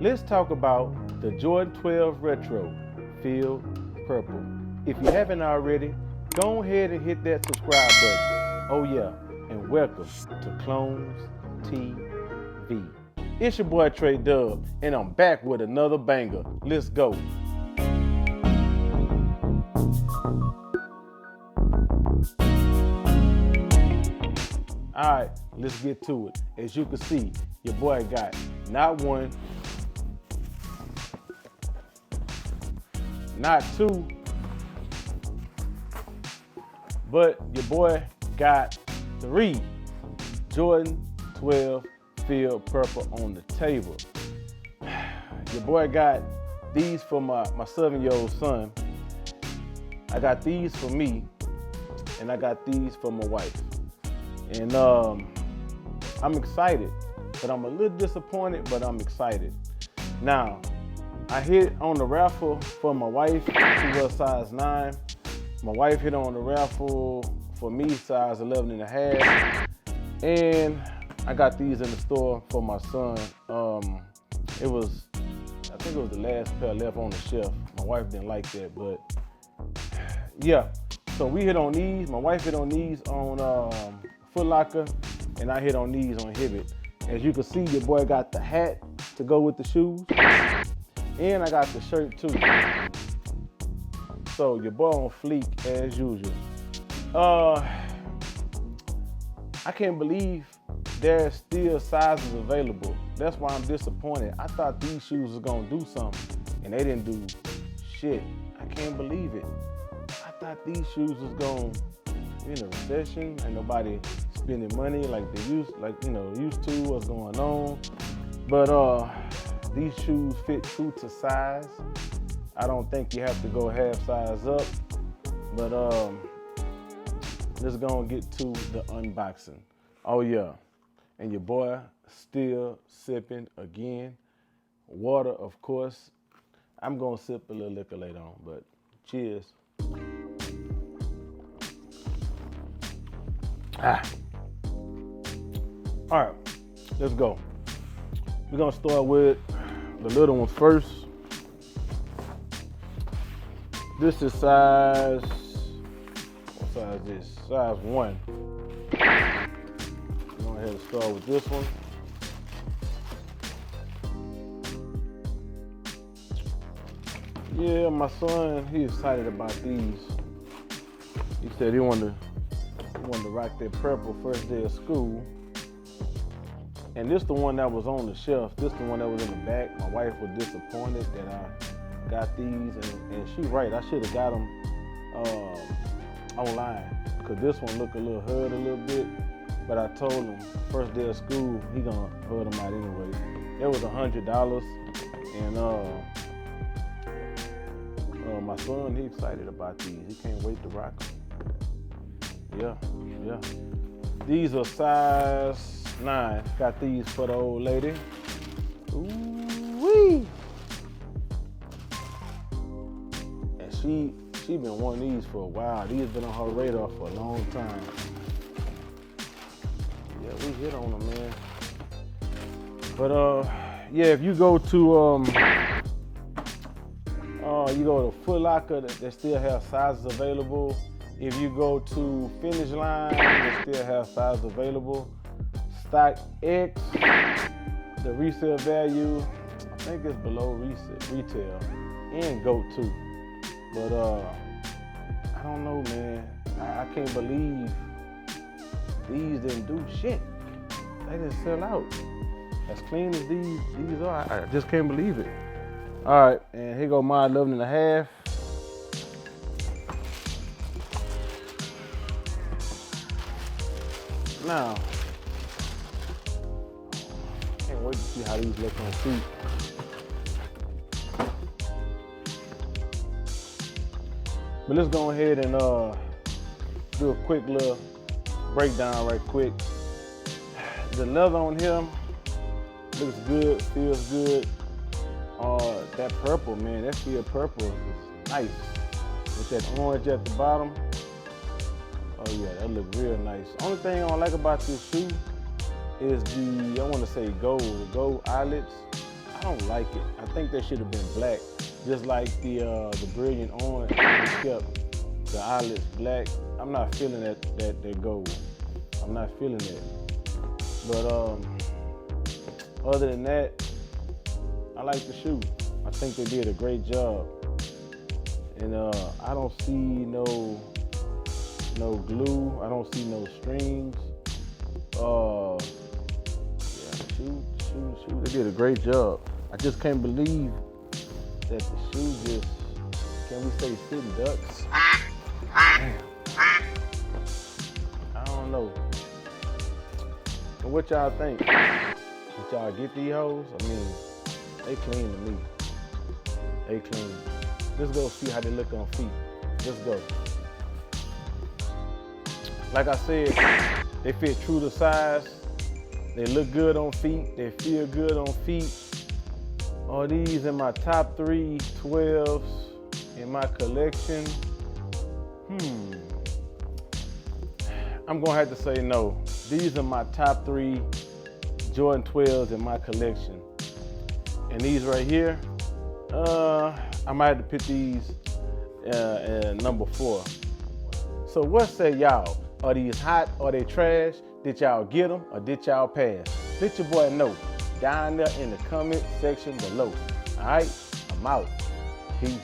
Let's talk about the Jordan 12 Retro Field Purple. If you haven't already, go ahead and hit that subscribe button. Oh yeah, and welcome to Clones TV. It's your boy Trey Dub, and I'm back with another banger. Let's go. All right, let's get to it. As you can see, your boy got not one, not two, but your boy got three Jordan 12 Field Purple on the table. Your boy got these for my 7-year-old son. I got these for me, and I got these for my wife. And I'm excited, but I'm a little disappointed, but I'm excited. Now, I hit on the raffle for my wife. She was size 9. My wife hit on the raffle for me, size 11 and a half. And I got these in the store for my son. I think it was the last pair left on the shelf. My wife didn't like that, but yeah. So we hit on these. My wife hit on these on Foot Locker, and I hit on these on Hibbett. As you can see, your boy got the hat to go with the shoes, and I got the shirt too. So your boy on fleek as usual. I can't believe there's still sizes available. That's why I'm disappointed. I thought these shoes was gonna do something, and they didn't do shit. I can't believe it. I thought these shoes was gonna be in a recession, and nobody spending money like they used to. What's going on? But these shoes fit true to size. I don't think you have to go half size up. But let's go and get to the unboxing. Oh yeah, and your boy still sipping again. Water, of course. I'm gonna sip a little liquor later on, but cheers. All right, let's go. We're gonna start with the little one first. This is size, what size is this? Size 1. Go ahead and start with this one. Yeah, my son, he's excited about these. He said he wanted to rock that purple first day of school. And this the one that was on the shelf. This the one that was in the back. My wife was disappointed that I got these, and she's right. I should have got them online, because this one looked a little hood a little bit. But I told him first day of school he gonna hood them out anyway. It was $100, and my son, he excited about these. He can't wait to rock them. Yeah. These are size 9. Got these for the old lady. Ooh-wee. And she been wanting these for a while. These been on her radar for a long time. Yeah, we hit on them, man. But yeah, if you go to Foot Locker, they still have sizes available. If you go to Finish Line, they still have sizes available. Stock X, the resale value, I think it's below retail, and GOAT too. But I don't know, man. I can't believe these didn't do shit. They didn't sell out. As clean as these are, I just can't believe it. All right, and here go my 11 and a half. Now, can't wait to see how these look on feet. But let's go ahead and do a quick little breakdown right quick. The leather on him looks good, feels good. That purple, man, that field purple is nice. With that orange at the bottom. Oh yeah, that looks real nice. Only thing I don't like about this shoe is the, I want to say gold eyelets. I I don't like it. I think they should have been black, just like the brilliant orange. They kept the eyelets black. I'm not feeling that gold. I'm not feeling it. But other than that, I like the shoe. I think they did a great job. And I don't see no glue. I don't see no strings. Shoe. They did a great job. I just can't believe that the shoe just, can we say sitting ducks? Damn. I don't know. And what y'all think? Did y'all get these hoes? I mean, they clean to me. They clean. Let's go see how they look on feet. Let's go. Like I said, they fit true to size. They look good on feet. They feel good on feet. Are these in my top 3 12s in my collection? I'm gonna have to say no. These are my top 3 Jordan 12s in my collection. And these right here, I might have to put these number 4. So what say y'all? Are these hot? Are they trash? Did y'all get them or did y'all pass? Let your boy know down there in the comment section below. All right, I'm out. Peace.